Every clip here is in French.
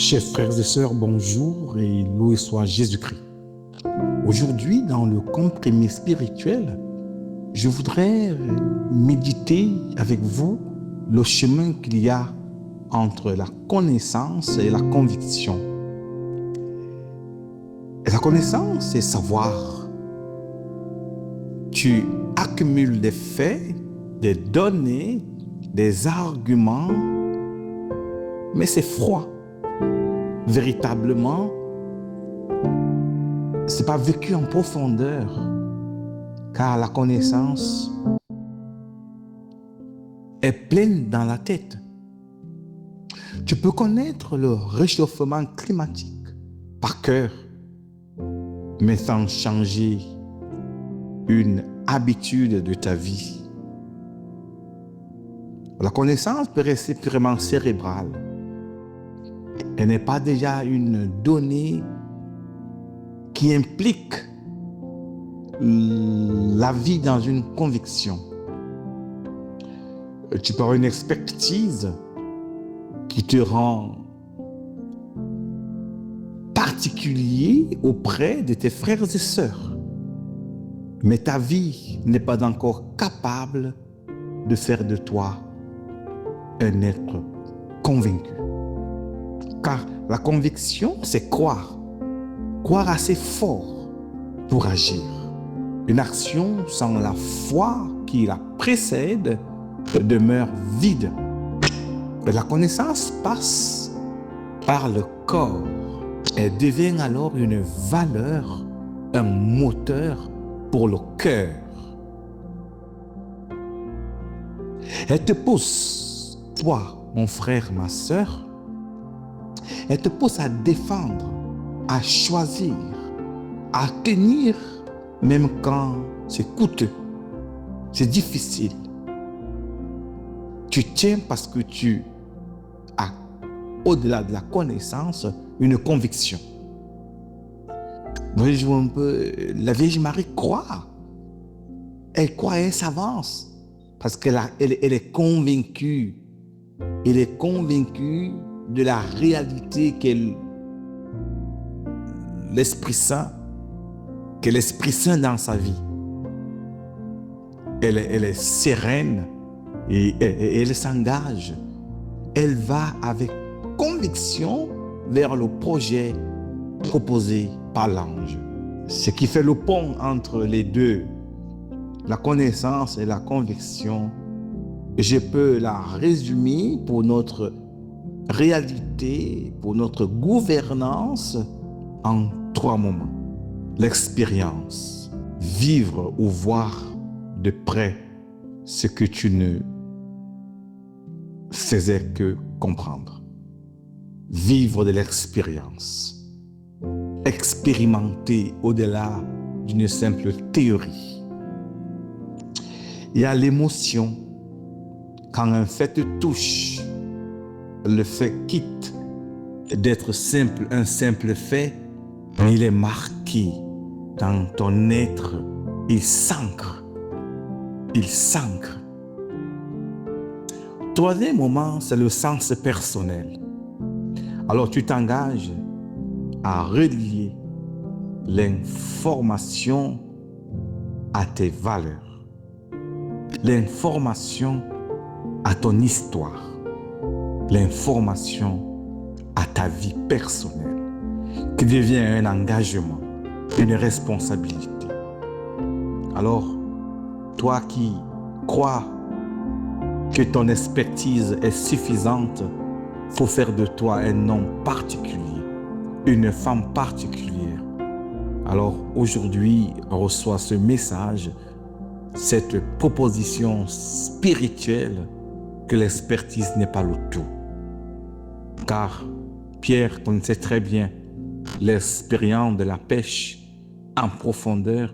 Chers frères et sœurs, bonjour et loué soit Jésus-Christ. Aujourd'hui, dans le comprimé spirituel, je voudrais méditer avec vous le chemin qu'il y a entre la connaissance et la conviction. Et la connaissance, c'est savoir. Tu accumules des faits, des données, des arguments, mais c'est froid. Véritablement, ce n'est pas vécu en profondeur, car la connaissance est pleine dans la tête. Tu peux connaître le réchauffement climatique par cœur, mais sans changer une habitude de ta vie. La connaissance peut rester purement cérébrale. Elle n'est pas déjà une donnée qui implique la vie dans une conviction. Tu peux avoir une expertise qui te rend particulier auprès de tes frères et sœurs. Mais ta vie n'est pas encore capable de faire de toi un être convaincu. Car la conviction, c'est croire. Croire assez fort pour agir. Une action sans la foi qui la précède demeure vide. Et la connaissance passe par le corps. Elle devient alors une valeur, un moteur pour le cœur. Elle te pousse, toi, mon frère, ma sœur, elle te pousse à défendre, à choisir, à tenir, même quand c'est coûteux, c'est difficile. Tu tiens parce que tu as, au-delà de la connaissance, une conviction. Moi, je vois un peu, la Vierge Marie croit. Elle croit et elle s'avance parce qu'elle est convaincue. Elle est convaincue de la réalité qu'est l'Esprit Saint dans sa vie. Elle est sereine et elle s'engage. Elle va avec conviction vers le projet proposé par l'ange. Ce qui fait le pont entre les deux, la connaissance et la conviction, je peux la résumer pour notre réalité, pour notre gouvernance en 3 moments. L'expérience, vivre ou voir de près ce que tu ne faisais que comprendre. Vivre de l'expérience, expérimenter au-delà d'une simple théorie. Il y a l'émotion. Quand un fait te touche, le fait quitte d'être simple, un simple fait, il est marqué dans ton être, il s'ancre. Il s'ancre. Troisième moment, c'est le sens personnel. Alors tu t'engages à relier l'information à tes valeurs, l'information à ton histoire, l'information à ta vie personnelle, qui devient un engagement, une responsabilité. Alors, toi qui crois que ton expertise est suffisante, il faut faire de toi un homme particulier, une femme particulière. Alors aujourd'hui, reçois ce message, cette proposition spirituelle que l'expertise n'est pas le tout. Car Pierre connaissait très bien l'expérience de la pêche en profondeur,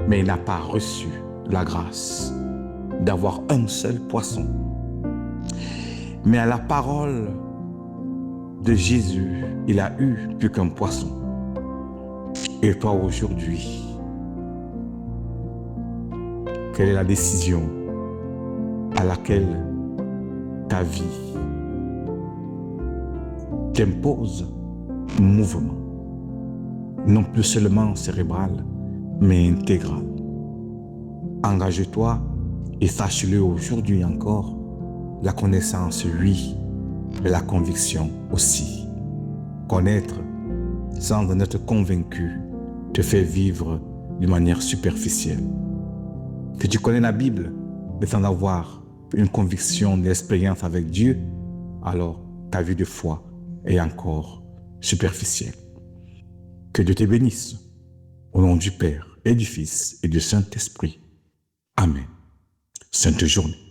mais il n'a pas reçu la grâce d'avoir un seul poisson. Mais à la parole de Jésus, il a eu plus qu'un poisson. Et toi aujourd'hui, quelle est la décision à laquelle ta vie t'impose un mouvement, non plus seulement cérébral, mais intégral. Engage-toi et sache-le aujourd'hui encore, la connaissance, oui, mais la conviction aussi. Connaître sans en être convaincu te fait vivre d'une manière superficielle. Si tu connais la Bible, mais sans avoir une conviction, une expérience avec Dieu, alors ta vie de foi est encore superficielle. Que Dieu te bénisse. Au nom du Père et du Fils et du Saint-Esprit. Amen. Sainte journée.